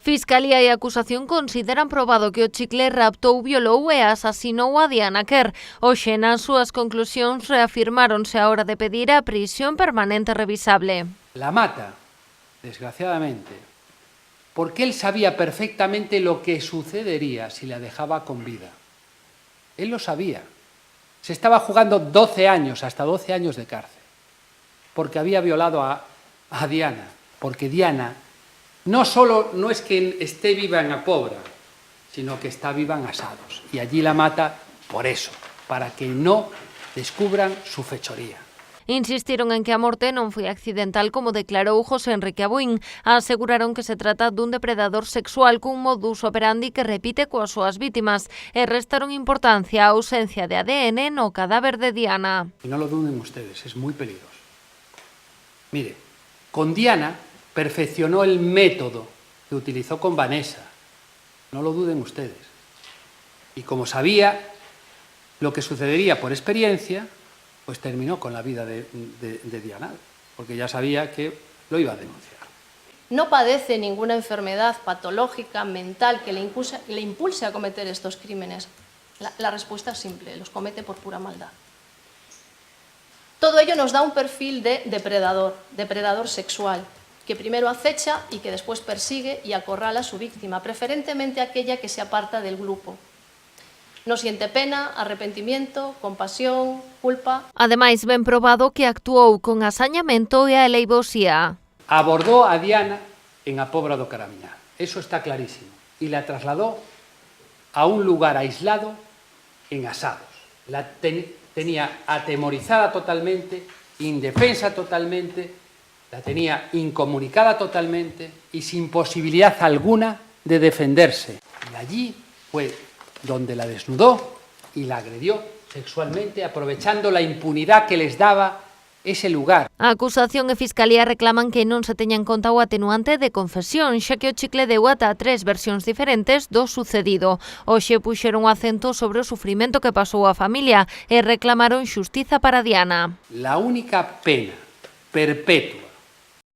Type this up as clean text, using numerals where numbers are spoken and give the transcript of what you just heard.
Fiscalía e acusación consideran probado que o chicle raptou, violou e asasinou a Diana Quer. Hoxe, nas súas conclusións, reafirmáronse a hora de pedir a prisión permanente revisable. La mata, desgraciadamente, porque él sabía perfectamente lo que sucedería si la dejaba con vida. Él lo sabía. Se estaba jugando 12 años, hasta 12 años de cárcel, porque había violado a Diana, porque Diana no solo no es que esté viva en Apobra, sino que está viva en Asados. Y allí la mata por eso, para que no descubran su fechoría. Insistiron en que a morte non foi accidental, como declarou José Enrique Abuín. Aseguraron que se trata dun depredador sexual cun modus operandi que repite coas súas vítimas e restaron importancia á ausencia de ADN no cadáver de Diana. Y no lo duden ustedes, es muy peligroso. Mire, con Diana perfeccionó el método que utilizó con Vanessa. No lo duden ustedes. Y como sabía lo que sucedería por experiencia, pues terminó con la vida de Diana, porque ya sabía que lo iba a denunciar. No padece ninguna enfermedad patológica, mental, que le impulse a cometer estos crímenes. La respuesta es simple, los comete por pura maldad. Todo ello nos da un perfil de depredador sexual, que primero acecha y que después persigue y acorrala a su víctima, preferentemente aquella que se aparta del grupo. No siente pena, arrepentimiento, compasión, culpa. Ademais, ben probado que actuou con asañamento e aleivosía. Abordó a Diana en Apobra do Caramiñal, eso está clarísimo, y la trasladó a un lugar aislado en Asados. La tenía atemorizada totalmente, indefensa totalmente, la tenía incomunicada totalmente y sin posibilidad alguna de defenderse. Y allí fue donde la desnudó y la agredió sexualmente, aprovechando la impunidad que les daba ese lugar. A acusación e Fiscalía reclaman que non se teña en conta o atenuante de confesión, xa que o chicle deu ata 3 versións diferentes do sucedido. Hoxe puxeron o acento sobre o sufrimento que pasou a familia e reclamaron xustiza para Diana. La única pena perpetua